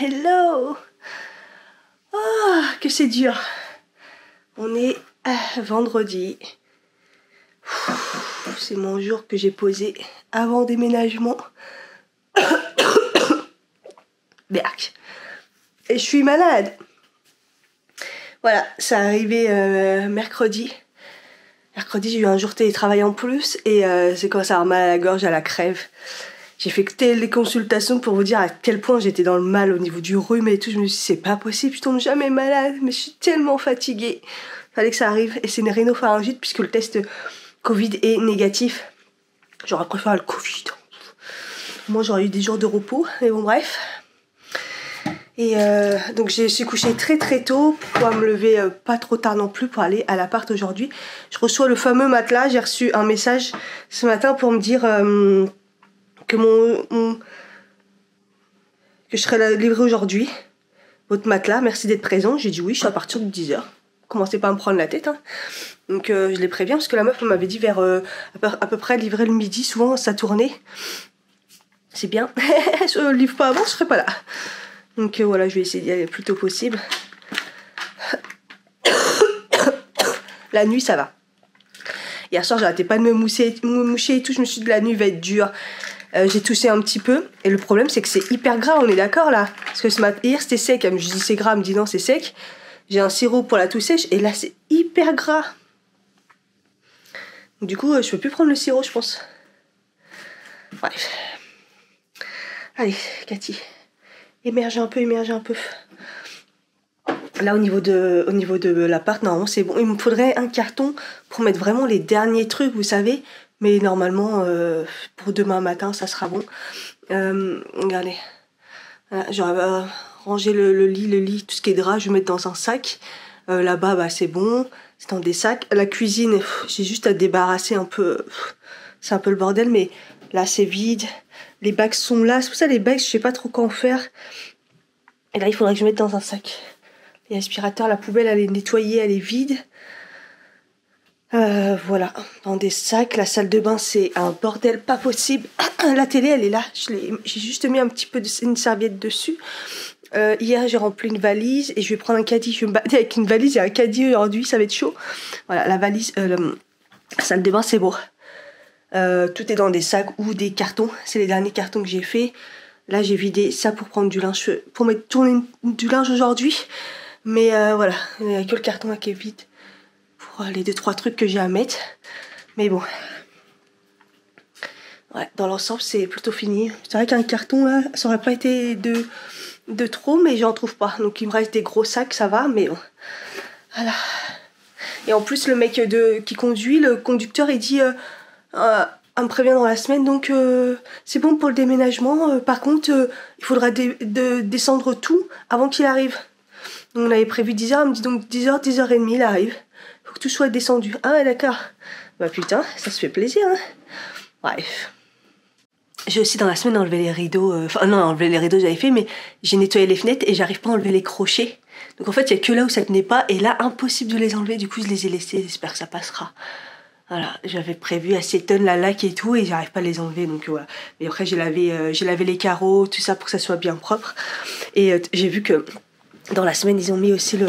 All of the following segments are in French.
Hello. Oh, que c'est dur. On est vendredi. C'est mon jour que j'ai posé avant déménagement. Berk. Et je suis malade. Voilà, ça arrivé mercredi. Mercredi, j'ai eu un jour télétravail en plus et c'est quand ça a mal à la gorge, à la crève. J'ai fait que les consultations pour vous dire à quel point j'étais dans le mal au niveau du rhume et tout. Je me suis dit, c'est pas possible, je tombe jamais malade, mais je suis tellement fatiguée. Fallait que ça arrive. Et c'est une rhinopharyngite puisque le test Covid est négatif. J'aurais préféré le Covid. Moi, j'aurais eu des jours de repos, mais bon, bref. Et donc, je suis couchée très très tôt pour pouvoir me lever pas trop tard non plus pour aller à l'appart aujourd'hui. Je reçois le fameux matelas. J'ai reçu un message ce matin pour me dire que que je serais livrée aujourd'hui. Votre matelas, merci d'être présent. J'ai dit oui, je suis à partir de 10h. Commencez pas à me prendre la tête. Hein. Donc je les préviens parce que la meuf m'avait dit vers à peu près livrer le midi. Souvent ça tournait. C'est bien. Je livre pas avant, je serai pas là. Donc voilà, je vais essayer d'y aller le plus tôt possible. La nuit ça va. Hier soir j'arrêtais pas de me moucher et tout. Je me suis dit la nuit va être dure. J'ai toussé un petit peu et le problème c'est que c'est hyper gras, on est d'accord là, parce que hier c'était sec, elle me dit c'est gras, elle me dit non c'est sec. J'ai un sirop pour la toux sèche et là c'est hyper gras. Du coup je peux plus prendre le sirop je pense. Bref. Allez Cathy, émerge un peu. Là au niveau de l'appart normalement c'est bon, il me faudrait un carton pour mettre vraiment les derniers trucs vous savez. Mais normalement, pour demain matin, ça sera bon. Regardez. Voilà, j'aurais rangé le lit, tout ce qui est drap, je vais mettre dans un sac. Là-bas, bah, c'est bon. C'est dans des sacs. La cuisine, j'ai juste à débarrasser un peu. C'est un peu le bordel, mais là, c'est vide. Les bacs sont là. C'est pour ça, les bacs, je sais pas trop quoi en faire. Et là, il faudrait que je mette dans un sac. Les aspirateurs, la poubelle, elle est nettoyée, elle est vide. Voilà, dans des sacs. La salle de bain c'est un bordel pas possible. La télé elle est là, j'ai juste mis un petit peu une serviette dessus. Hier j'ai rempli une valise et je vais prendre un caddie. Je vais me balader avec une valise et un caddie aujourd'hui, ça va être chaud. Voilà, la valise, la salle de bain c'est beau. Tout est dans des sacs ou des cartons. C'est les derniers cartons que j'ai fait. Là j'ai vidé ça pour prendre du linge, pour mettre tourner du linge aujourd'hui. Mais voilà, il n'y a que le carton là qui est vide. Les 2-3 trucs que j'ai à mettre. Mais bon. Ouais, dans l'ensemble, c'est plutôt fini. C'est vrai qu'un carton, là, ça aurait pas été de trop, mais j'en trouve pas. Donc, il me reste des gros sacs, ça va, mais bon. Voilà. Et en plus, le mec qui conduit, le conducteur, il dit... me prévient dans la semaine, donc c'est bon pour le déménagement. Par contre, il faudra descendre tout avant qu'il arrive. Donc, on avait prévu 10h, il me dit donc 10h, 10h30, il arrive. Faut que tout soit descendu. Ah ouais d'accord. Bah putain, ça se fait plaisir hein. Bref. J'ai aussi dans la semaine enlevé les rideaux. Enfin non, enlevé les rideaux j'avais fait, mais j'ai nettoyé les fenêtres et j'arrive pas à enlever les crochets. Donc en fait il y a que là où ça tenait pas et là impossible de les enlever. Du coup je les ai laissés, j'espère que ça passera. Voilà, j'avais prévu acétone, la laque et tout et j'arrive pas à les enlever donc voilà. Mais après j'ai lavé les carreaux, tout ça pour que ça soit bien propre. Et j'ai vu que dans la semaine, ils ont mis aussi le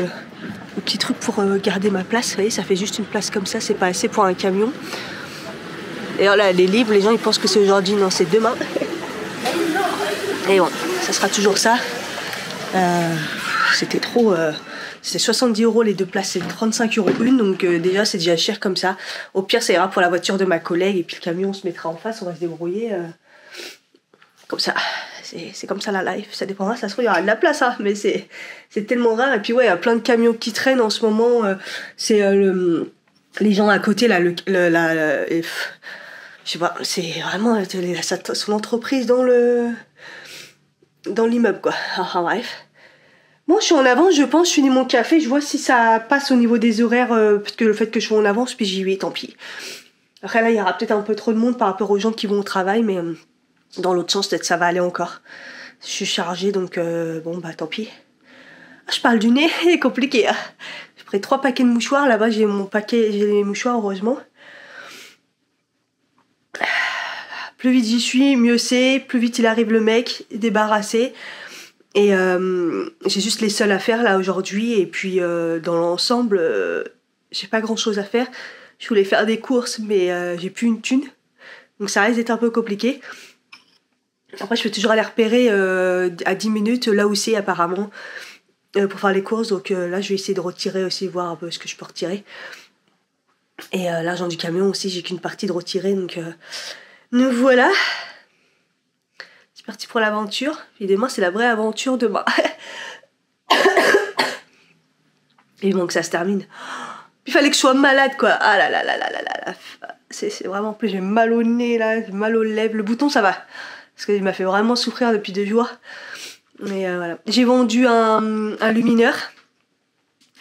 petit truc pour garder ma place. Vous voyez, ça fait juste une place comme ça, c'est pas assez pour un camion. Et alors là, elle est libre, les gens ils pensent que c'est aujourd'hui, non, c'est demain. Et bon, ça sera toujours ça. C'était trop... c'était 70 € les deux places, c'est 35 € une, donc déjà c'est déjà cher comme ça. Au pire, ça ira pour la voiture de ma collègue et puis le camion on se mettra en face, on va se débrouiller comme ça. C'est comme ça la life, ça dépendra, ça se trouve il y aura de la place hein, mais c'est tellement rare. Et puis ouais, il y a plein de camions qui traînent en ce moment, c'est les gens à côté là, je sais pas, c'est vraiment son entreprise dans l'immeuble quoi. Enfin bref. Bon, je suis en avance, je pense, je finis mon café, je vois si ça passe au niveau des horaires, parce que le fait que je sois en avance, puis j'y vais, tant pis. Après là, il y aura peut-être un peu trop de monde par rapport aux gens qui vont au travail, mais... dans l'autre sens, peut-être ça va aller encore. Je suis chargée, donc bon, bah tant pis. Ah, je parle du nez, c'est compliqué. Hein. J'ai pris 3 paquets de mouchoirs. Là-bas, j'ai les mouchoirs, heureusement. Plus vite j'y suis, mieux c'est. Plus vite il arrive le mec, débarrassé. Et j'ai juste les seuls à faire là aujourd'hui. Et puis dans l'ensemble, j'ai pas grand chose à faire. Je voulais faire des courses, mais j'ai plus une thune. Donc ça risque d'être un peu compliqué. Après, je peux toujours aller repérer à 10 minutes là où c'est apparemment pour faire les courses. Donc là, je vais essayer de retirer aussi, voir un peu ce que je peux retirer. Et l'argent du camion aussi, j'ai qu'une partie de retirer. Donc voilà. C'est parti pour l'aventure. Et demain, c'est la vraie aventure demain. Et bon, que ça se termine. Il fallait que je sois malade, quoi. Ah là là là là là là. C'est vraiment... En plus, j'ai mal au nez, là. J'ai mal aux lèvres. Le bouton, ça va. Parce qu'il m'a fait vraiment souffrir depuis 2 jours. Mais voilà. J'ai vendu un lumineur.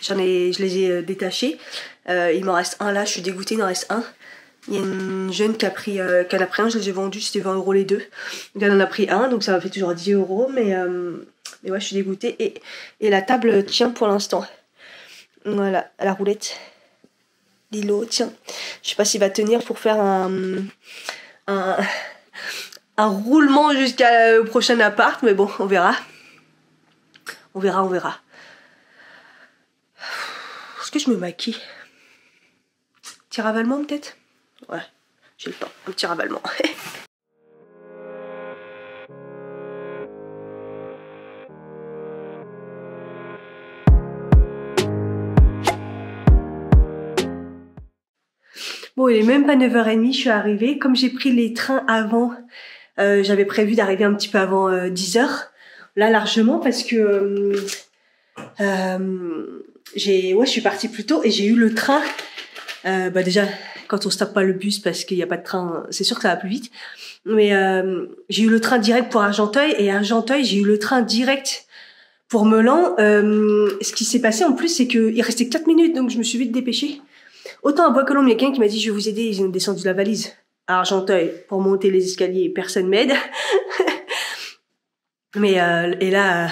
Je les ai détachés. Il m'en reste un là. Je suis dégoûtée, il en reste un. Il y a une jeune qui en a pris un. Je les ai vendus. C'était 20 € les deux. Donc, elle en a pris un. Donc, ça m'a fait toujours 10 €. Mais ouais, je suis dégoûtée. Et la table tient pour l'instant. Voilà, la roulette. Lilo, tiens. Je sais pas s'il va tenir pour faire un roulement jusqu'au prochain appart, mais bon, on verra. On verra. Est-ce que je me maquille? Petit ravalement peut-être? Ouais, j'ai le temps. Un petit ravalement. Bon, il est même pas 9h30, je suis arrivée. Comme j'ai pris les trains avant, j'avais prévu d'arriver un petit peu avant 10h. Là, largement, parce que je suis partie plus tôt et j'ai eu le train. Déjà, quand on se tape pas le bus parce qu'il n'y a pas de train, c'est sûr que ça va plus vite. Mais j'ai eu le train direct pour Argenteuil et Argenteuil, j'ai eu le train direct pour Meulan. Ce qui s'est passé en plus, c'est qu'il restait 4 minutes, donc je me suis vite dépêchée. Autant à Bois-Colombes, il y a quelqu'un qui m'a dit « Je vais vous aider », ils ont descendu la valise à Argenteuil pour monter les escaliers, personne m'aide. Mais et là,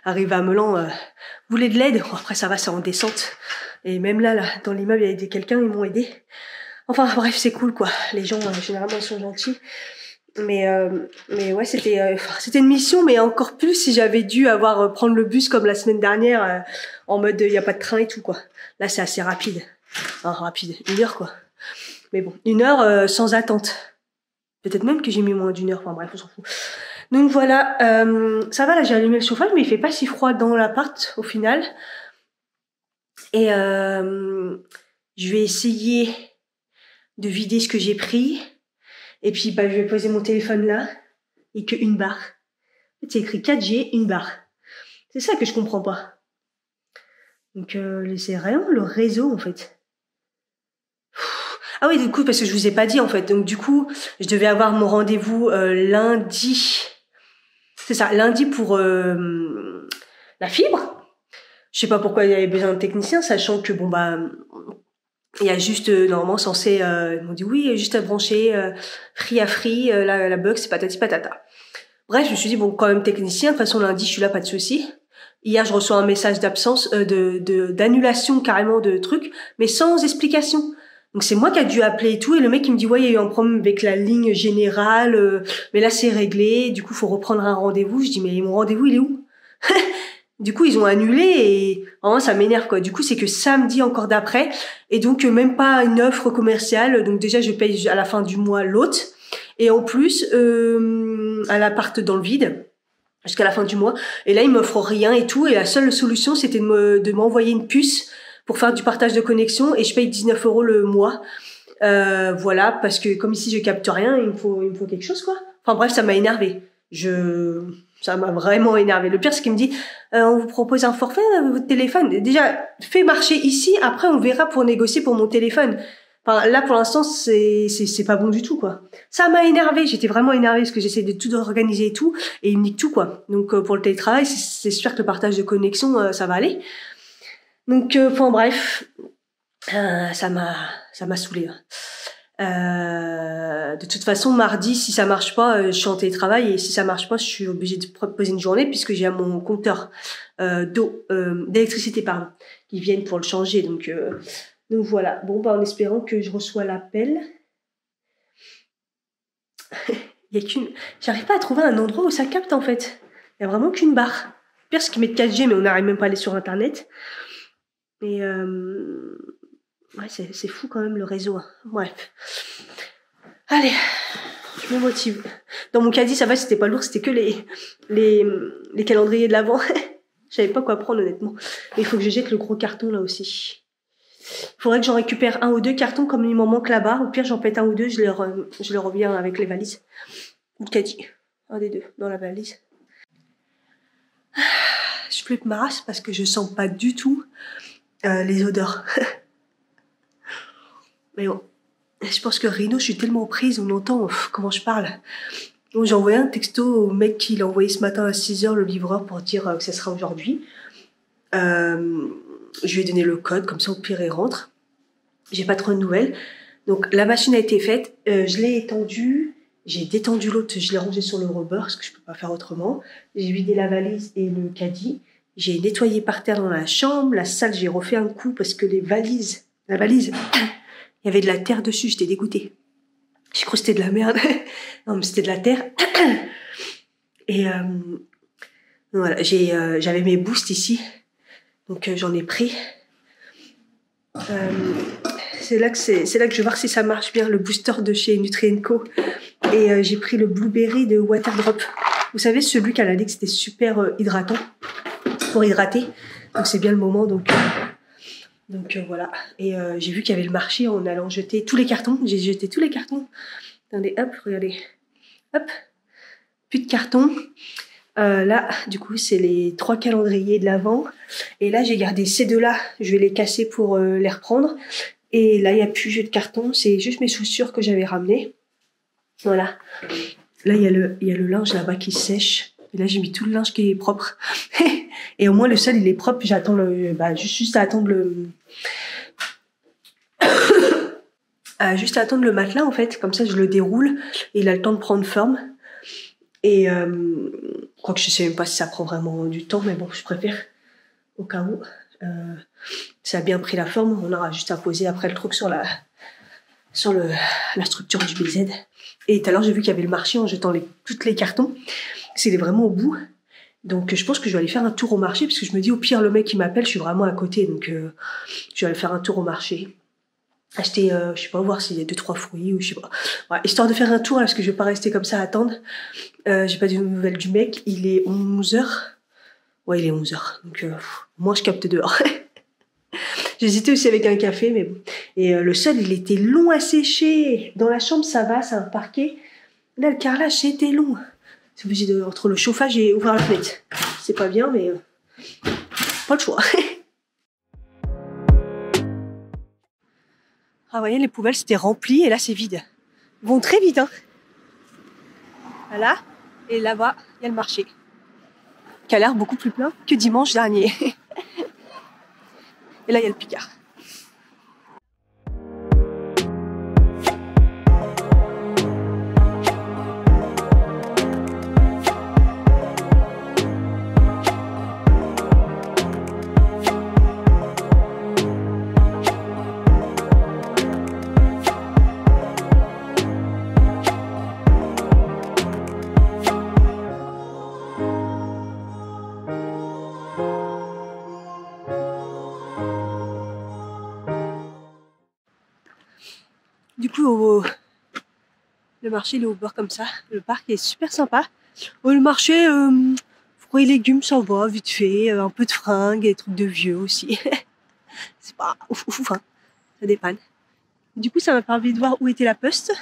arrivé à Meulan, vous voulez de l'aide? Après ça va, c'est en descente. Et même là, dans l'immeuble, il y a quelqu'un, ils m'ont aidé. Enfin bref, c'est cool quoi. Les gens, généralement, ils sont gentils. Mais ouais, c'était une mission, mais encore plus si j'avais dû prendre le bus comme la semaine dernière, en mode il y a pas de train et tout quoi. Là, c'est assez rapide. Enfin, rapide, 1 heure quoi. Mais bon, 1 heure sans attente. Peut-être même que j'ai mis moins d'1 heure. Enfin bref, on s'en fout. Donc voilà, ça va là, j'ai allumé le chauffage, mais il fait pas si froid dans l'appart au final. Et je vais essayer de vider ce que j'ai pris. Et puis je vais poser mon téléphone là. Et que une barre. En fait, c'est écrit 4G, une barre. C'est ça que je comprends pas. Donc c'est vraiment le réseau en fait. Ah oui, du coup, parce que je vous ai pas dit en fait. Donc du coup, je devais avoir mon rendez-vous lundi. C'est ça, lundi pour la fibre. Je sais pas pourquoi il y avait besoin de technicien, sachant que il y a juste normalement censé ils m'ont dit oui, il y a juste à brancher free à free la box, c'est patati patata. Bref, je me suis dit bon, quand même technicien, de toute façon lundi je suis là, pas de souci. Hier, je reçois un message d'absence d'annulation carrément de trucs, mais sans explication. Donc c'est moi qui a dû appeler et tout, et le mec il me dit ouais, il y a eu un problème avec la ligne générale, mais là c'est réglé, du coup faut reprendre un rendez-vous. Je dis mais mon rendez-vous il est où? Du coup ils ont annulé et vraiment ça m'énerve quoi. Du coup c'est que samedi encore d'après, et donc même pas une offre commerciale. Donc déjà je paye à la fin du mois l'autre, et en plus à l'appart dans le vide jusqu'à la fin du mois. Et là ils m'offrent rien et tout, et la seule solution c'était de m'envoyer une puce pour faire du partage de connexion, et je paye 19 € le mois. Voilà, parce que comme ici je capte rien, il me faut quelque chose quoi. Enfin bref, ça m'a énervé. Ça m'a vraiment énervé. Le pire, c'est qu'il me dit on vous propose un forfait votre téléphone. Déjà, fais marcher ici, après on verra pour négocier pour mon téléphone. Enfin là pour l'instant c'est pas bon du tout quoi. Ça m'a énervé, j'étais vraiment énervée parce que j'essaie de tout organiser et tout, et il me nique tout quoi. Donc pour le télétravail, c'est sûr que le partage de connexion ça va aller. Donc enfin bref, ça m'a saoulée. De toute façon, mardi, si ça marche pas, je suis en télétravail, et si ça marche pas, je suis obligée de poser une journée puisque j'ai mon compteur d'électricité qui viennent pour le changer. Donc voilà. Bon en espérant que je reçois l'appel. J'arrive pas à trouver un endroit où ça capte en fait. Il n'y a vraiment qu'une barre. Pire, c'est qu'ils mettent 4G, mais on n'arrive même pas à aller sur Internet. Et ouais, c'est fou quand même le réseau. Hein. Bref. Allez, je me motive. Dans mon caddie, ça va, c'était pas lourd, c'était que les calendriers de l'avant. Je savais pas quoi prendre honnêtement. Mais il faut que je jette le gros carton là aussi. Il faudrait que j'en récupère 1 ou 2 cartons comme il m'en manque là-bas. Au pire, j'en pète 1 ou 2, je les reviens avec les valises. Ou le caddie. Un des deux dans la valise. Je flippe ma race parce que je sens pas du tout les odeurs. Mais bon. Je pense que Rino, je suis tellement prise, on entend comment je parle. Donc j'ai envoyé un texto au mec qui l'a envoyé ce matin à 6h, le livreur, pour dire que ça sera aujourd'hui. Je lui ai donné le code, comme ça au pire il rentre. J'ai pas trop de nouvelles. Donc la machine a été faite, je l'ai étendue, j'ai détendu l'autre, je l'ai rangé sur le rebord parce que je peux pas faire autrement. J'ai vidé la valise et le caddie. J'ai nettoyé par terre dans la chambre, la salle j'ai refait un coup parce que la valise, il y avait de la terre dessus, j'étais dégoûtée. J'ai cru que c'était de la merde. Non, mais c'était de la terre. Et voilà, j'avais mes boosts ici. Donc j'en ai pris. C'est là que je vais voir si ça marche bien, le booster de chez Nutrien&Co. Et j'ai pris le Blueberry de Waterdrop. Vous savez, celui qu'elle a dit que c'était super hydratant. Pour hydrater. Donc c'est bien le moment, donc voilà. Et j'ai vu qu'il y avait le marché en allant jeter tous les cartons. J'ai jeté tous les cartons. Attendez, hop, regardez. Hop. Plus de cartons. Là, du coup, c'est les 3 calendriers de l'Avent. Et là, j'ai gardé ces 2-là. Je vais les casser pour les reprendre. Et là, il n'y a plus de carton. C'est juste mes chaussures que j'avais ramenées. Voilà. Là, il y a le linge là-bas qui sèche. Et là, j'ai mis tout le linge qui est propre. Et au moins, le sol, il est propre. J'attends juste à attendre juste à attendre le matelas, en fait. Comme ça, je le déroule. Et il a le temps de prendre forme. Et quoique je sais même pas si ça prend vraiment du temps. Mais bon, je préfère au cas où. Ça a bien pris la forme. On aura juste à poser après le truc sur la structure du BZ. Et tout à l'heure, j'ai vu qu'il y avait le marché en jetant tous les cartons. C'est vraiment au bout. Donc, je pense que je vais aller faire un tour au marché parce que je me dis, au pire, le mec, il m'appelle, je suis vraiment à côté. Donc, je vais aller faire un tour au marché. Acheter, je sais pas, voir s'il y a 2-3 fruits ou je sais pas. Ouais, histoire de faire un tour, là, parce que je vais pas rester comme ça à attendre. J'ai pas de nouvelles du mec. Il est 11h. Ouais, il est 11h. Donc, moi, je capte dehors. J'hésitais aussi avec un café, mais bon. Et le sol, il était long à sécher. Dans la chambre, ça va, c'est un parquet. Là, le carrelage, c'était long. C'est obligé entre le chauffage et ouvrir la fenêtre. C'est pas bien, mais pas le choix. Ah, vous voyez, les poubelles, c'était rempli et là, c'est vide. Ils vont très vite, hein. Voilà. Et là-bas, il y a le marché. Qui a l'air beaucoup plus plein que dimanche dernier. Et là, il y a le Picard. Du coup, le marché il est au bord comme ça. Le parc est super sympa. Le marché, fruits et légumes, ça va, vite fait. Un peu de fringues et des trucs de vieux aussi. C'est pas ouf, hein. Ça dépanne. Du coup, ça m'a permis de voir où était la poste.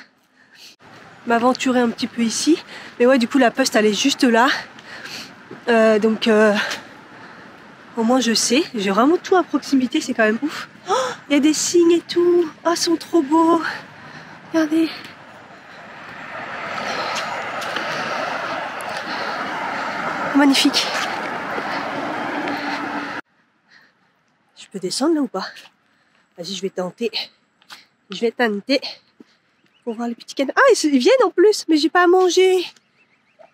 M'aventurer un petit peu ici. Mais ouais, du coup, la poste, elle est juste là. Donc, au moins, je sais. J'ai vraiment tout à proximité, c'est quand même ouf. Oh, il y a des signes et tout. Oh, ils sont trop beaux. Regardez. Magnifique. Je peux descendre là ou pas? Vas-y, je vais tenter. Je vais tenter. Pour voir les petits canards. Ah, ils viennent en plus, mais j'ai pas à manger.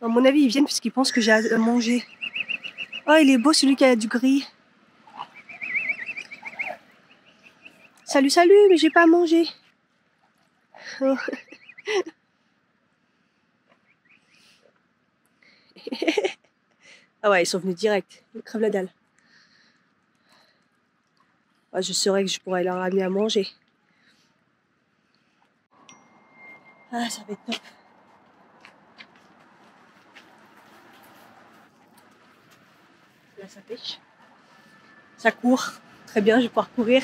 À mon avis, ils viennent parce qu'ils pensent que j'ai à manger. Oh, il est beau celui qui a du gris. Salut, salut, mais j'ai pas à manger. Oh. Ah ouais, ils sont venus direct. Ils crèvent la dalle. Ah, je saurais que je pourrais leur amener à manger. Ah, ça va être top. Là, ça pêche. Ça court. Très bien, je vais pouvoir courir.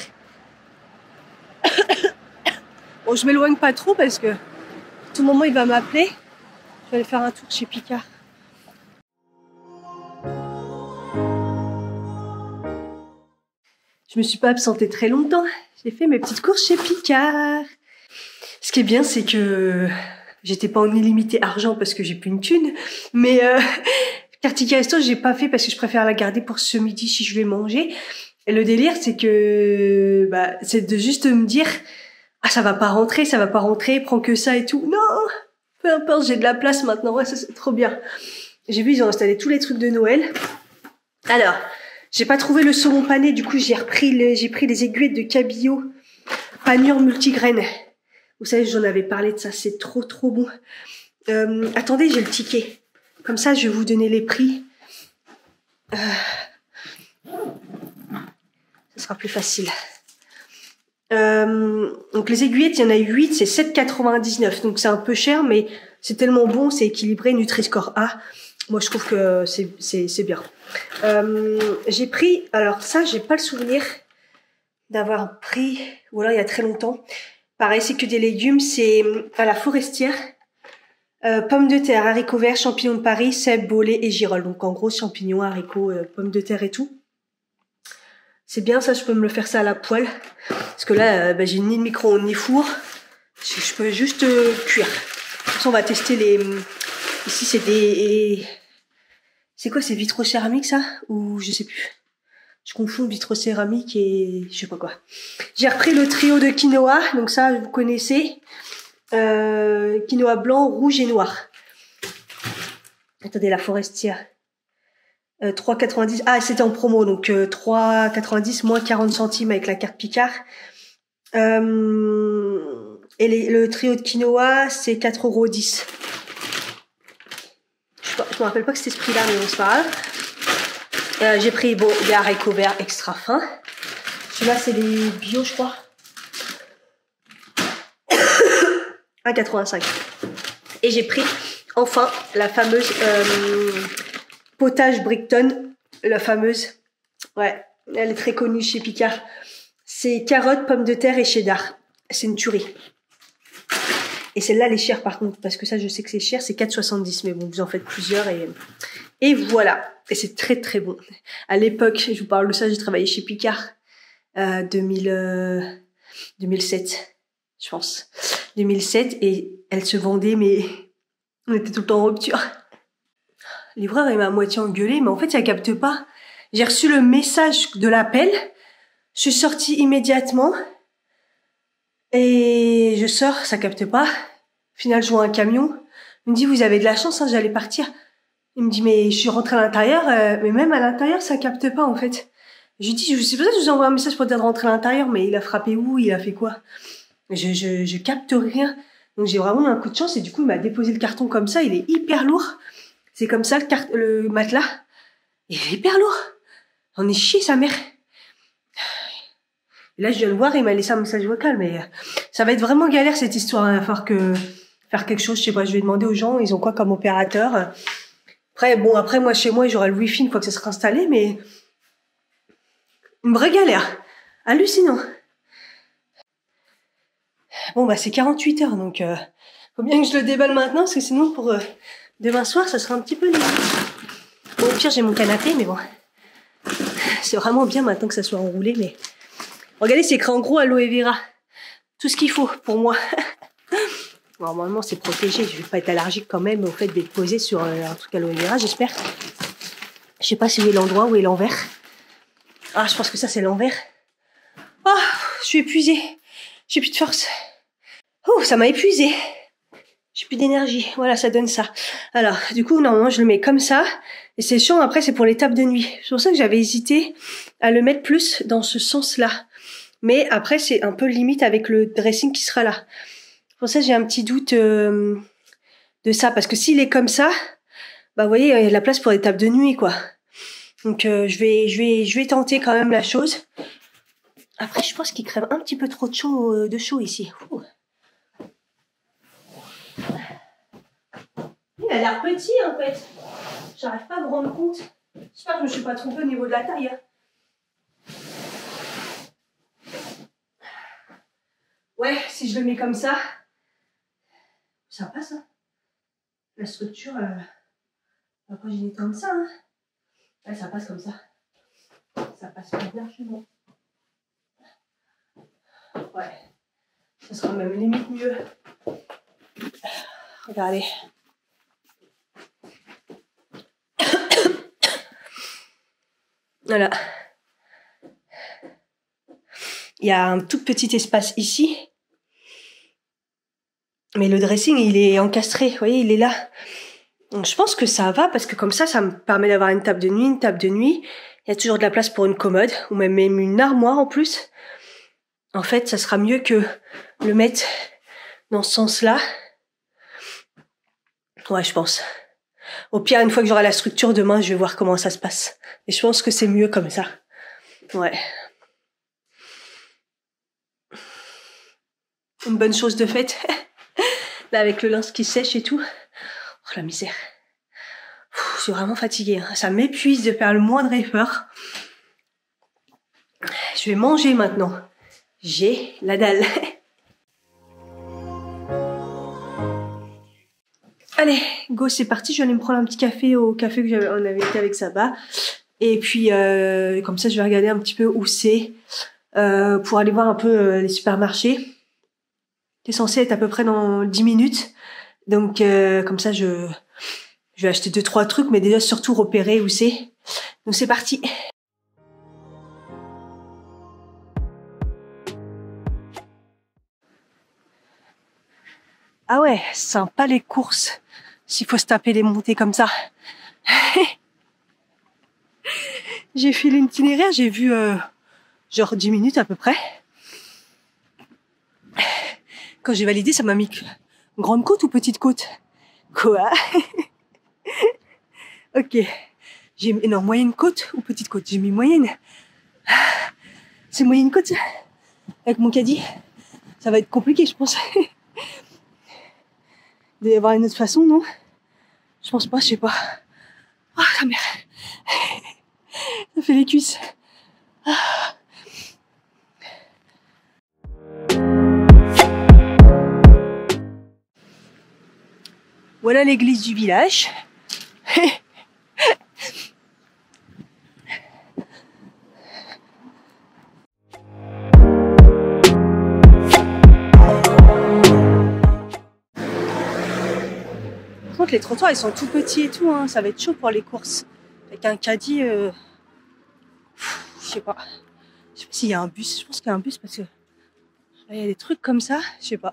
Bon, je m'éloigne pas trop parce que à tout moment, il va m'appeler. Je vais aller faire un tour chez Picard. Je me suis pas absentée très longtemps. J'ai fait mes petites courses chez Picard. Ce qui est bien, c'est que j'étais pas en illimité argent parce que j'ai plus une thune. Mais carte ticket resto, j'ai pas fait parce que je préfère la garder pour ce midi si je vais manger. Et le délire, c'est que c'est de juste me dire ah, ça va pas rentrer, prends que ça et tout. Non, peu importe, j'ai de la place maintenant. Ouais, ça c'est trop bien. J'ai vu, ils ont installé tous les trucs de Noël. Alors, j'ai pas trouvé le saumon pané, du coup j'ai pris les aiguillettes de cabillaud panure multigraines. Vous savez, j'en avais parlé de ça, c'est trop bon. Attendez, j'ai le ticket. Comme ça, je vais vous donner les prix. Ça sera plus facile. Donc les aiguillettes, il y en a 8, c'est 7,99. Donc c'est un peu cher, mais c'est tellement bon, c'est équilibré, Nutri-Score A. Moi, je trouve que c'est bien. J'ai pris, alors ça, j'ai pas le souvenir d'avoir pris, ou alors il y a très longtemps. Pareil, c'est que des légumes, c'est à la Forestière. Pommes de terre, haricots verts, champignons de Paris, cèpes, bolets et girolles. Donc en gros, champignons, haricots, pommes de terre et tout. C'est bien, ça, je peux me le faire ça à la poêle. Parce que là, j'ai ni de micro-ondes ni four. Je peux juste cuire. Comme ça, on va tester les... Ici, c'est des... C'est quoi, c'est vitrocéramique, ça? Ou je sais plus. Je confonds vitrocéramique et je sais pas quoi. J'ai repris le trio de quinoa. Donc ça, vous connaissez. Quinoa blanc, rouge et noir. Attendez, la Forestière. 3,90. Ah, c'était en promo, donc 3,90 moins 40 centimes avec la carte Picard. Et le trio de quinoa, c'est 4,10 €. Je me rappelle pas que c'était ce prix-là, mais bon, c'est pas grave. J'ai pris des haricots verts extra fins. Celui-là, c'est les bio, je crois. 1,85. Et j'ai pris enfin la fameuse potage Brickton, la fameuse. Ouais, elle est très connue chez Picard. C'est carottes, pommes de terre et cheddar. C'est une tuerie. Et celle-là, elle est chère par contre, parce que ça, je sais que c'est cher, c'est 4,70. Mais bon, vous en faites plusieurs et voilà. Et c'est très bon. À l'époque, je vous parle de ça, j'ai travaillé chez Picard 2007, je pense. 2007, et elle se vendait, mais on était tout le temps en rupture. Le livreur, il m'a à moitié engueulé, mais en fait, ça capte pas. J'ai reçu le message de l'appel, je suis sortie immédiatement, et je sors, ça capte pas. Au final, je vois un camion. Il me dit, vous avez de la chance, hein, j'allais partir. Il me dit, mais je suis rentrée à l'intérieur, mais même à l'intérieur, ça capte pas, en fait. Je lui dis, c'est pour ça que je vous envoie un message pour dire de rentrer à l'intérieur, mais il a frappé où? Il a fait quoi? Je capte rien. Donc j'ai vraiment eu un coup de chance, et du coup, il m'a déposé le carton comme ça, il est hyper lourd. C'est comme ça, le matelas. Il est hyper lourd. On est chié, sa mère. Et là, je viens le voir, il m'a laissé un message vocal, mais ça va être vraiment galère, cette histoire. Il va falloir faire quelque chose, je sais pas, je vais demander aux gens, ils ont quoi comme opérateur. Après, moi, chez moi, j'aurai le wifi une fois que ça sera installé, mais une vraie galère. Hallucinant. Bon, c'est 48 heures, donc faut bien que je le déballe maintenant, parce que sinon, pour demain soir, ça sera un petit peu limite. Bon, au pire, j'ai mon canapé, mais bon. C'est vraiment bien maintenant que ça soit enroulé, mais... Regardez, c'est écrit en gros aloe vera. Tout ce qu'il faut pour moi. Bon, normalement, c'est protégé. Je vais pas être allergique quand même au fait d'être posé sur un truc aloe vera, j'espère. Je sais pas si où est l'endroit, où est l'envers. Ah, je pense que ça, c'est l'envers. Ah, je suis épuisée. J'ai plus de force. Oh, ça m'a épuisée. J'ai plus d'énergie. Voilà, ça donne ça. Alors, du coup, normalement, je le mets comme ça. Et c'est chiant, après, c'est pour les tables de nuit. C'est pour ça que j'avais hésité à le mettre plus dans ce sens-là. Mais après, c'est un peu limite avec le dressing qui sera là. Pour ça, j'ai un petit doute de ça. Parce que s'il est comme ça, bah vous voyez, il y a de la place pour des tables de nuit, quoi. Donc je vais tenter quand même la chose. Après, je pense qu'il crève un petit peu trop de chaud ici. Ouh. Il a l'air petit en fait. J'arrive pas à me rendre compte. J'espère que je me suis pas trompée au niveau de la taille. Hein. Ouais, si je le mets comme ça passe. Hein. La structure, pas que j'ai comme ça. Hein. Ouais, ça passe comme ça. Ça passe bien largement. Ouais, ça sera même limite mieux. Regardez. Voilà. Il y a un tout petit espace ici. Mais le dressing, il est encastré. Vous voyez, il est là. Donc, je pense que ça va parce que comme ça me permet d'avoir une table de nuit, Il y a toujours de la place pour une commode ou même une armoire en plus. En fait, ça sera mieux que le mettre dans ce sens-là. Ouais, je pense. Au pire, une fois que j'aurai la structure demain, je vais voir comment ça se passe. Et je pense que c'est mieux comme ça. Ouais. Une bonne chose de faite. Là, avec le linge qui sèche et tout. Oh, la misère. Je suis vraiment fatiguée. Hein. Ça m'épuise de faire le moindre effort. Je vais manger maintenant. J'ai la dalle. Allez, go, c'est parti. Je vais aller me prendre un petit café au café que on avait été avec Saba. Et puis, comme ça, je vais regarder un petit peu où c'est pour aller voir un peu les supermarchés. C'est censé être à peu près dans 10 minutes. Donc, comme ça, je vais acheter 2-3 trucs, mais déjà, surtout repérer où c'est. Donc, c'est parti. Ah ouais, sympa les courses. S'il faut se taper les montées comme ça. J'ai fait l'itinéraire, j'ai vu genre 10 minutes à peu près. Quand j'ai validé, ça m'a mis grande côte ou petite côte? Quoi? Ok. Non, moyenne côte ou petite côte? J'ai mis moyenne. C'est moyenne côte, ça? Avec mon caddie. Ça va être compliqué, je pense. Il doit y avoir une autre façon, non? Je pense pas, je sais pas. Ah, la merde. Ça fait les cuisses. Ah. Voilà l'église du village. Par contre, les trottoirs, ils sont tout petits et tout. Hein. Ça va être chaud pour les courses. Avec un caddie, je sais pas. Je sais pas s'il y a un bus. Je pense qu'il y a un bus parce que il y a des trucs comme ça. Je sais pas.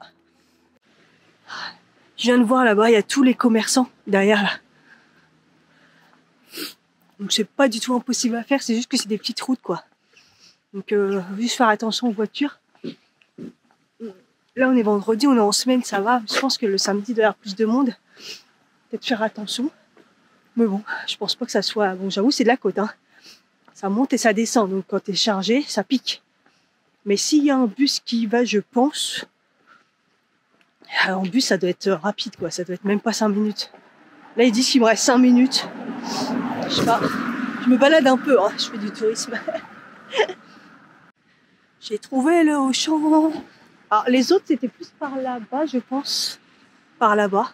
Je viens de voir là-bas, il y a tous les commerçants derrière là. Donc c'est pas du tout impossible à faire, c'est juste que c'est des petites routes quoi. Donc juste faire attention aux voitures. Là on est vendredi, on est en semaine, ça va. Je pense que le samedi il doit y avoir plus de monde. Peut-être faire attention. Mais bon, je pense pas que ça soit... Bon j'avoue c'est de la côte hein. Ça monte et ça descend, donc quand t'es chargé, ça pique. Mais s'il y a un bus qui y va, je pense... En bus ça doit être rapide quoi, ça doit être même pas 5 minutes. Là ils disent qu'il me reste 5 minutes. Je sais pas, je me balade un peu, hein. Je fais du tourisme. J'ai trouvé le Auchan. Alors les autres c'était plus par là-bas je pense. Par là-bas.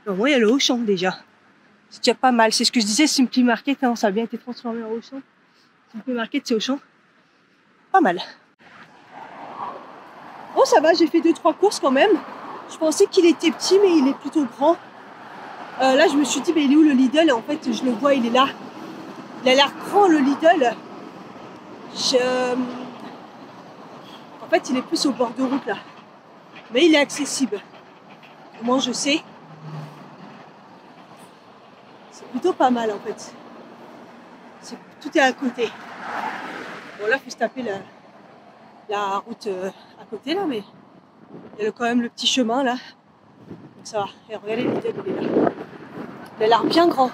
Au moins il y a le Auchan déjà. C'est déjà pas mal. C'est ce que je disais, Simply Market, hein, ça a bien été transformé en Auchan. Simply Market c'est Auchan. Pas mal. Oh ça va, j'ai fait 2-3 courses quand même. Je pensais qu'il était petit mais il est plutôt grand. Là je me suis dit mais il est où le Lidl? En fait je le vois, il est là. Il a l'air grand le Lidl. En fait il est plus au bord de route là. Mais il est accessible. Moi je sais. C'est plutôt pas mal en fait. Tout est à côté. Bon là il faut se taper la route à côté là, mais il y a quand même le petit chemin là. Donc ça va. Et regardez le Lidl, il est là. Il a l'air bien grand.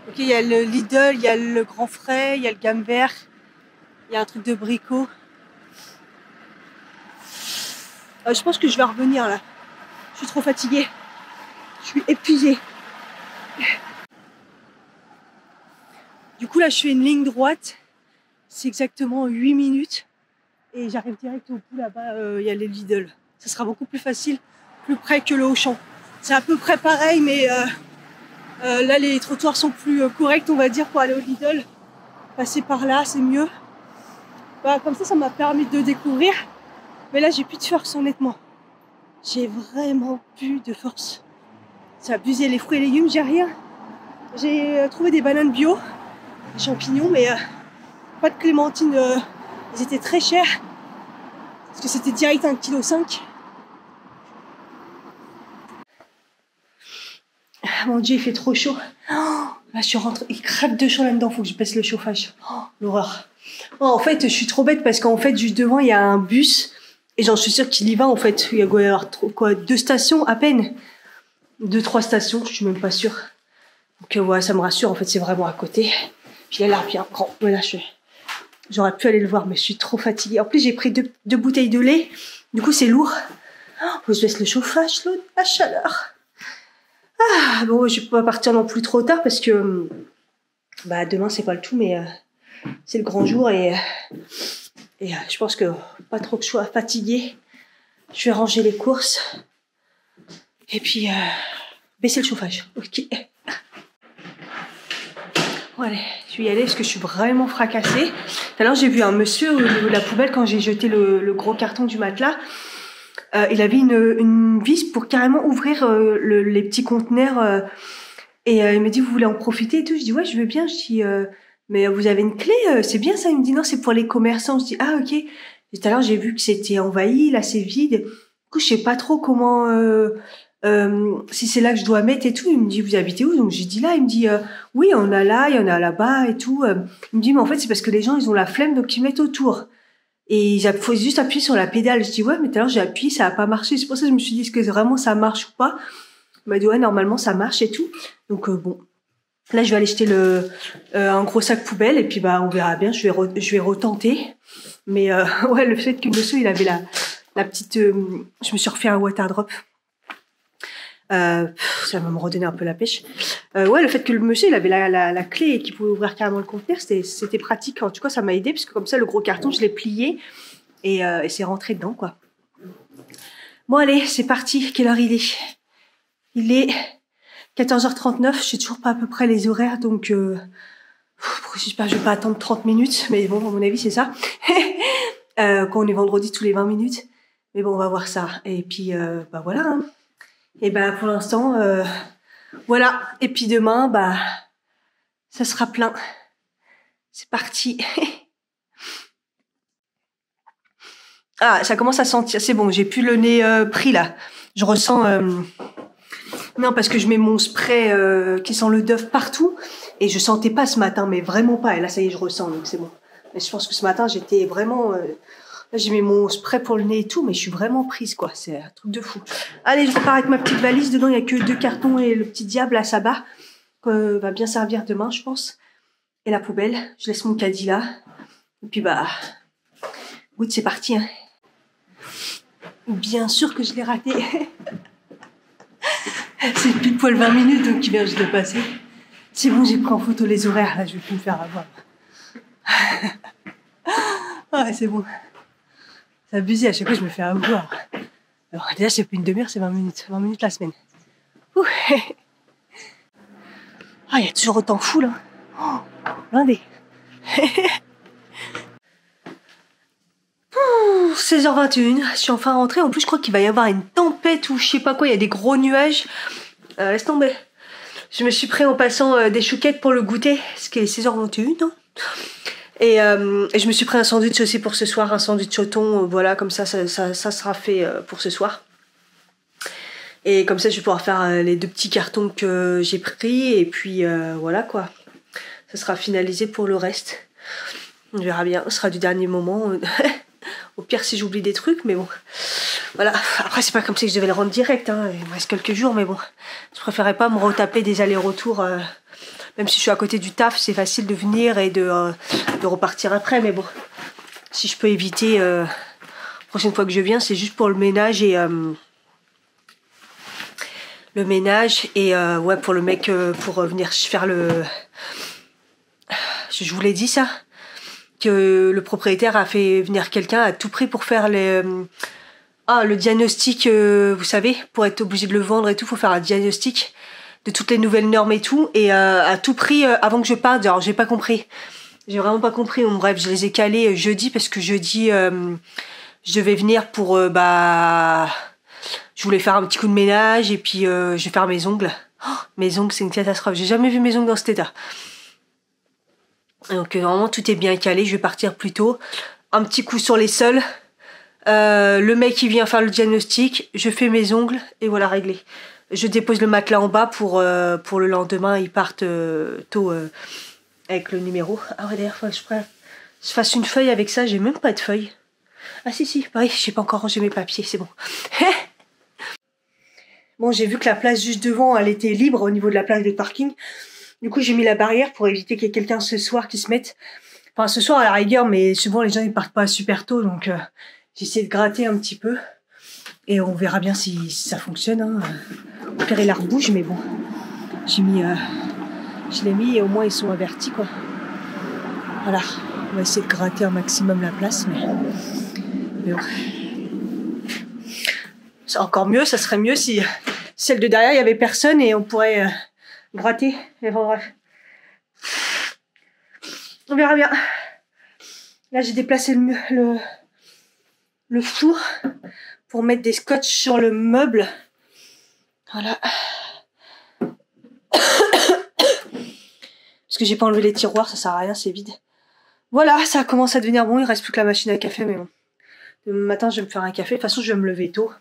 Ok, il y a le Lidl, il y a le Grand Frais, il y a le Gamme Vert, il y a un truc de bricot. Je pense que je vais revenir là. Je suis trop fatiguée. Je suis épuisée. Du coup là je fais une ligne droite. C'est exactement 8 minutes. Et j'arrive direct au bout là-bas, il y a les Lidl. Ça sera beaucoup plus facile, plus près que le Auchan. C'est à peu près pareil, mais là les trottoirs sont plus corrects, on va dire, pour aller au Lidl. Passer par là, c'est mieux. Bah, comme ça m'a permis de découvrir. Mais là, j'ai plus de force, honnêtement. J'ai vraiment plus de force. C'est abusé, les fruits et légumes, j'ai rien. J'ai trouvé des bananes bio, des champignons, mais pas de clémentines. Ils étaient très chers. Parce que c'était direct 1,5 kg. Mon Dieu, il fait trop chaud. Oh, là, je suis rentrée. Il crève de chaud là-dedans. Faut que je baisse le chauffage. Oh, l'horreur. Oh, en fait, je suis trop bête parce qu'en fait, juste devant, il y a un bus. Et j'en suis sûre qu'il y va, en fait. Il y a quoi, 2 stations à peine. 2-3 stations, je suis même pas sûre. Donc, ouais, ça me rassure. En fait, c'est vraiment à côté. Puis il a l'air bien grand. Voilà, j'aurais pu aller le voir, mais je suis trop fatiguée. En plus, j'ai pris deux bouteilles de lait. Du coup, c'est lourd. Oh, faut que je baisse le chauffage, la chaleur. Ah, bon, je vais pas partir non plus trop tard parce que bah, demain, c'est pas le tout, mais c'est le grand jour et je pense que pas trop que je sois fatiguée. Je vais ranger les courses et puis baisser le chauffage. Ok. Bon, allez, je vais y aller parce que je suis vraiment fracassée. Tout à l'heure, j'ai vu un monsieur au niveau de la poubelle quand j'ai jeté le gros carton du matelas. Il avait une vis pour carrément ouvrir les petits conteneurs. Et il me dit, vous voulez en profiter et tout? Je dis, ouais, je veux bien. Je dis, mais vous avez une clé? C'est bien ça? Il me dit, non, c'est pour les commerçants. Je dis, ah, ok. Et tout à l'heure, j'ai vu que c'était envahi, là, c'est vide. Du coup, je sais pas trop comment, si c'est là que je dois mettre et tout. Il me dit, vous habitez où? Donc, j'ai dit là. Il me dit, oui, on a là, il y en a là-bas et tout. Il me dit, mais en fait, c'est parce que les gens, ils ont la flemme, donc ils mettent autour. Et il faut juste appuyer sur la pédale. Je dis, ouais, mais tout à l'heure, j'ai appuyé, ça a pas marché. C'est pour ça que je me suis dit, est-ce que vraiment ça marche ou pas? Il m'a dit, ouais, normalement, ça marche et tout. Donc, bon. Là, je vais aller jeter un gros sac poubelle et puis, bah, on verra bien. Je vais retenter. Mais, ouais, le fait que le monsieur, il avait la petite, je me suis refait un water drop. Ça va me redonner un peu la pêche. Ouais, le fait que le monsieur, il avait la clé et qu'il pouvait ouvrir carrément le conteneur, c'était pratique. En tout cas, ça m'a aidé, parce que comme ça, le gros carton, je l'ai plié et c'est rentré dedans, quoi. Bon, allez, c'est parti. Quelle heure il est? Il est 14h39. Je sais toujours pas à peu près les horaires, donc j'espère que je vais pas attendre 30 minutes, mais bon, à mon avis, c'est ça. Quand on est vendredi, tous les 20 minutes. Mais bon, on va voir ça. Et puis, bah voilà, hein. Et ben pour l'instant, voilà. Et puis demain, bah, ça sera plein. C'est parti. Ah, ça commence à sentir. C'est bon, j'ai plus le nez pris là. Je ressens. Non, parce que je mets mon spray qui sent le Dove partout. Et je sentais pas ce matin, mais vraiment pas. Et là, ça y est, je ressens, donc c'est bon. Mais je pense que ce matin, j'étais vraiment. Là, j'ai mis mon spray pour le nez et tout, mais je suis vraiment prise, quoi. C'est un truc de fou. Allez, je repars avec ma petite valise. Dedans, il y a que 2 cartons et le petit diable à Saba, que va bien servir demain, je pense. Et la poubelle. Je laisse mon caddie là. Et puis, bah, good, c'est parti, hein. Bien sûr que je l'ai raté. C'est pile poil 20 minutes, donc il vient juste de passer. C'est bon, j'ai pris en photo les horaires, là, je vais plus me faire avoir. Ah, c'est bon. C'est abusé, à chaque fois je me fais avoir. Alors déjà c'est plus une demi-heure, c'est 20 minutes. 20 minutes la semaine. Ouh. Ah, il y a toujours autant fou là. Oh, blindé. 16h21, je suis enfin rentrée. En plus je crois qu'il va y avoir une tempête ou je sais pas quoi, il y a des gros nuages. Laisse tomber. Je me suis pris en passant des chouquettes pour le goûter, ce qui est 16h21, non? Et je me suis pris un sandwich aussi pour ce soir, un sandwich au thon, voilà, comme ça sera fait pour ce soir. Et comme ça, je vais pouvoir faire les 2 petits cartons que j'ai pris, et puis voilà quoi. Ça sera finalisé pour le reste. On verra bien, ce sera du dernier moment. Au pire si j'oublie des trucs, mais bon. Voilà, après c'est pas comme si je devais le rendre direct, hein. Il me reste quelques jours, mais bon, je préférais pas me retaper des allers-retours, même si je suis à côté du taf, c'est facile de venir et de repartir après, mais bon, si je peux éviter, la prochaine fois que je viens, c'est juste pour le ménage et ouais, pour le mec, pour venir faire le... Je vous l'ai dit ça, que le propriétaire a fait venir quelqu'un à tout prix pour faire le diagnostic, vous savez, pour être obligé de le vendre et tout, faut faire un diagnostic de toutes les nouvelles normes et tout, et à tout prix avant que je parte. Alors j'ai pas compris, j'ai vraiment pas compris. Bon, bref, je les ai calés jeudi parce que jeudi je devais venir pour je voulais faire un petit coup de ménage et puis je vais faire mes ongles. Oh, mes ongles, c'est une catastrophe, j'ai jamais vu mes ongles dans cet état. Donc normalement tout est bien calé, je vais partir plus tôt. Un petit coup sur les sols, le mec qui vient faire le diagnostic, je fais mes ongles et voilà, réglé. Je dépose le matelas en bas pour le lendemain, ils partent tôt avec le numéro. Ah ouais, d'ailleurs, faut que je fasse une feuille avec ça, j'ai même pas de feuille. Ah si, pareil, j'ai pas encore rangé mes papiers, c'est bon. Bon, j'ai vu que la place juste devant, elle était libre au niveau de la place de parking. Du coup, j'ai mis la barrière pour éviter qu'il y ait quelqu'un ce soir qui se mette... Enfin, ce soir à la rigueur, mais souvent les gens ils partent pas super tôt, donc j'essaie de gratter un petit peu. Et on verra bien si ça fonctionne. Hein. Au pire, il rebouge, mais bon. Je l'ai mis et au moins ils sont avertis, quoi. Voilà. On va essayer de gratter un maximum la place, mais bon. C'est encore mieux, ça serait mieux si celle de derrière, il y avait personne et on pourrait gratter. Mais bon, bref. On verra bien. Là, j'ai déplacé le four pour mettre des scotch sur le meuble. Voilà. Parce que j'ai pas enlevé les tiroirs, ça sert à rien, c'est vide. Voilà, ça commence à devenir bon, il reste plus que la machine à café, mais bon. Demain matin, je vais me faire un café. De toute façon, je vais me lever tôt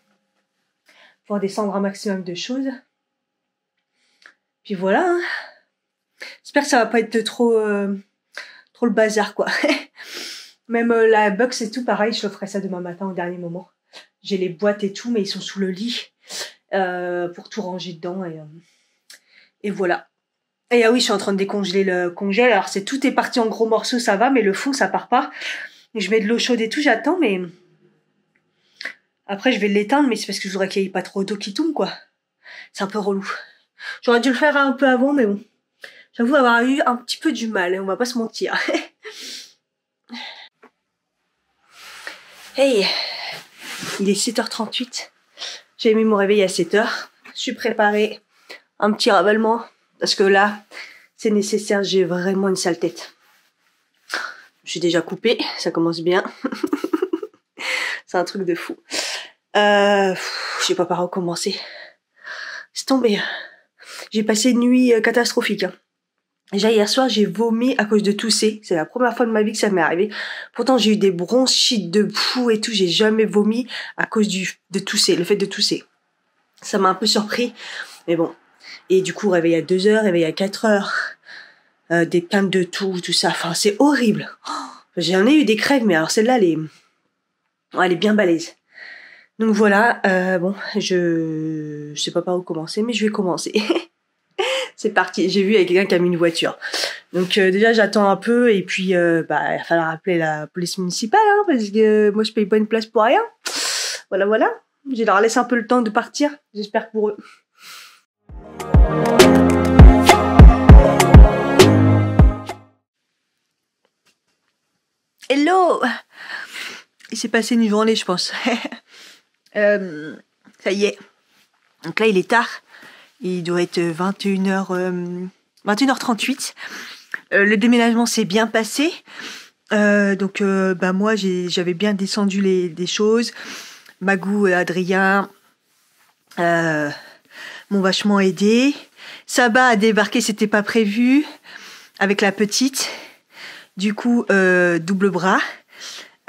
pour descendre un maximum de choses. Puis voilà. Hein. J'espère que ça va pas être trop le bazar, quoi. Même la box et tout, pareil, je ferai ça demain matin au dernier moment. J'ai les boîtes et tout, mais ils sont sous le lit pour tout ranger dedans. Et voilà. Et ah oui, je suis en train de décongeler le congèle. Alors, tout est parti en gros morceaux, ça va, mais le fond, ça part pas. Et je mets de l'eau chaude et tout, j'attends, mais... Après, je vais l'éteindre, mais c'est parce que je voudrais qu'il n'y ait pas trop d'eau qui tombe, quoi. C'est un peu relou. J'aurais dû le faire un peu avant, mais bon. J'avoue avoir eu un petit peu du mal, on va pas se mentir. Hey, il est 7h38. J'ai mis mon réveil à 7h. Je suis préparée. Un petit ravalement. Parce que là, c'est nécessaire. J'ai vraiment une sale tête. Je suis déjà coupée. Ça commence bien. C'est un truc de fou. Je sais pas par où commencer. C'est tombé. J'ai passé une nuit catastrophique. Hein. Déjà hier soir, j'ai vomi à cause de tousser. C'est la première fois de ma vie que ça m'est arrivé. Pourtant, j'ai eu des bronchites de fou et tout. J'ai jamais vomi à cause de tousser, le fait de tousser. Ça m'a un peu surpris. Mais bon. Et du coup, réveil à 2h, réveil à 4h. Des pintes de tout ça. Enfin, c'est horrible. Oh, j'en ai eu des crèves, mais alors celle-là, elle est bien balèze. Donc voilà, bon, je sais pas par où commencer, mais je vais commencer. C'est parti, j'ai vu avec quelqu'un qui a mis une voiture. Donc déjà j'attends un peu et puis il va falloir appeler la police municipale hein, parce que moi je paye pas une place pour rien. Voilà. Je leur laisse un peu le temps de partir, j'espère pour eux. Hello! Il s'est passé une journée je pense. Ça y est. Donc là il est tard. Il doit être 21h38. Le déménagement s'est bien passé. Donc moi j'avais bien descendu des choses. Magou et Adrien m'ont vachement aidé. Saba a débarqué, c'était pas prévu, avec la petite. Du coup, double bras.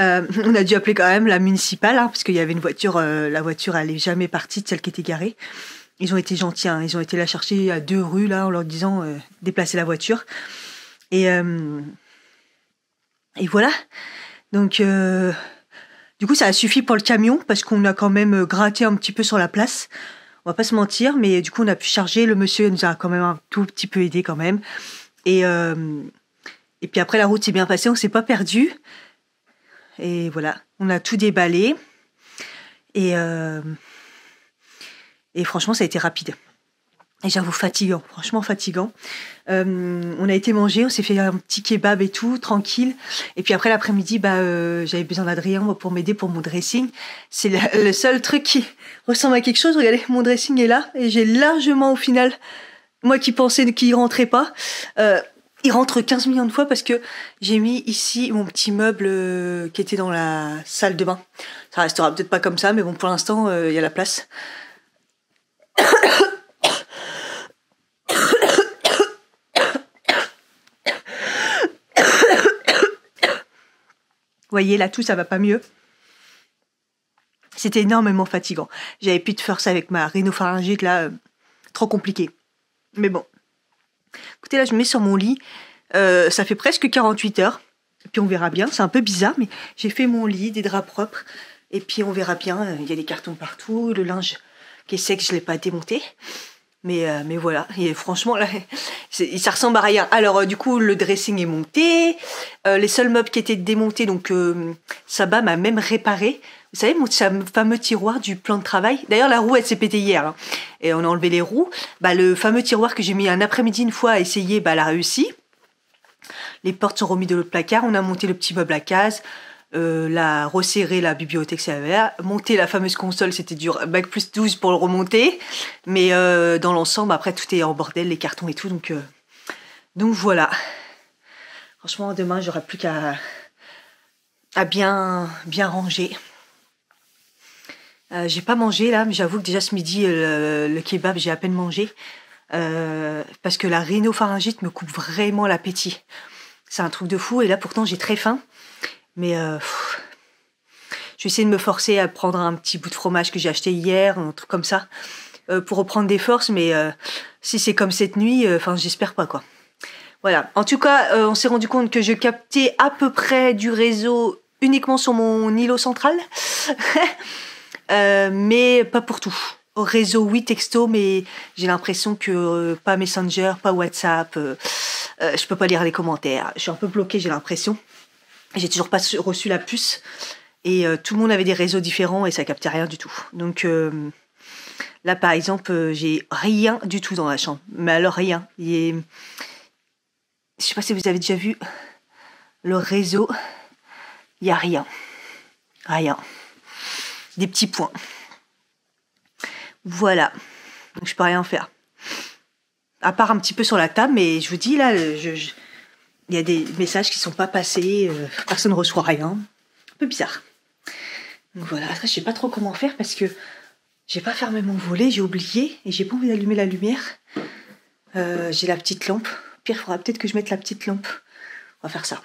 On a dû appeler quand même la municipale, hein, parce qu'il y avait une voiture, la voiture elle est jamais partie de celle qui était garée. Ils ont été gentils, hein, ils ont été la chercher à 2 rues là en leur disant déplacer la voiture. Et voilà. Donc Du coup, ça a suffi pour le camion parce qu'on a quand même gratté un petit peu sur la place. On va pas se mentir, mais du coup, on a pu charger. Le monsieur nous a quand même un tout petit peu aidé quand même. Et puis après, la route s'est bien passée, on s'est pas perdu. Et voilà, on a tout déballé. Et franchement, ça a été rapide. Et j'avoue, fatigant, franchement fatigant. On a été manger, on s'est fait un petit kebab et tout, tranquille. Et puis après l'après-midi, j'avais besoin d'Adrien pour m'aider pour mon dressing. C'est le seul truc qui ressemble à quelque chose. Regardez, mon dressing est là et j'ai largement au final, moi qui pensais qu'il rentrait pas, il rentre 15 millions de fois parce que j'ai mis ici mon petit meuble qui était dans la salle de bain. Ça restera peut-être pas comme ça, mais bon, pour l'instant, il y a la place. Vous voyez, là, tout ça va pas mieux. C'était énormément fatigant. J'avais plus de force avec ma rhinopharyngite, là, trop compliqué. Mais bon. Écoutez, là, je me mets sur mon lit. Ça fait presque 48 heures. Et puis on verra bien. C'est un peu bizarre, mais j'ai fait mon lit, des draps propres. Et puis on verra bien. Il y a des cartons partout. Le linge qui est sec, je ne l'ai pas démonté. Mais voilà, et franchement, là, ça ressemble à rien. Alors, du coup, le dressing est monté. Les seuls meubles qui étaient démontés, donc Saba m'a même réparé. Vous savez, mon fameux tiroir du plan de travail. D'ailleurs, la roue, elle s'est pétée hier. Hein, et on a enlevé les roues. Le fameux tiroir que j'ai mis un après-midi une fois à essayer, elle a réussi. Les portes sont remises de l'autre placard. On a monté le petit meuble à case. Resserrer la bibliothèque, ça avait monter la fameuse console, c'était dur, bac plus 12 pour le remonter, mais dans l'ensemble, après tout est en bordel, les cartons et tout, donc voilà. Franchement, demain, j'aurai plus qu'à bien ranger. J'ai pas mangé là, mais j'avoue que déjà ce midi, le kebab, j'ai à peine mangé, parce que la rhinopharyngite me coupe vraiment l'appétit. C'est un truc de fou, et là pourtant j'ai très faim. Mais je vais essayer de me forcer à prendre un petit bout de fromage que j'ai acheté hier, un truc comme ça, pour reprendre des forces. Mais si c'est comme cette nuit, j'espère pas, quoi. Voilà. En tout cas, on s'est rendu compte que je captais à peu près du réseau uniquement sur mon îlot central. Mais pas pour tout. Au réseau, oui, texto, mais j'ai l'impression que pas Messenger, pas WhatsApp. Je peux pas lire les commentaires. Je suis un peu bloquée, j'ai l'impression. J'ai toujours pas reçu la puce et tout le monde avait des réseaux différents et ça captait rien du tout. Donc là, par exemple, j'ai rien du tout dans la chambre. Mais alors rien. Je sais pas si vous avez déjà vu le réseau. Il y a rien. Rien. Des petits points. Voilà. Donc je peux rien faire. À part un petit peu sur la table, mais je vous dis là, il y a des messages qui ne sont pas passés, personne ne reçoit rien. Un peu bizarre. Donc voilà, après je sais pas trop comment faire parce que j'ai pas fermé mon volet, j'ai oublié et j'ai pas envie d'allumer la lumière. J'ai la petite lampe. Pire, il faudra peut-être que je mette la petite lampe. On va faire ça.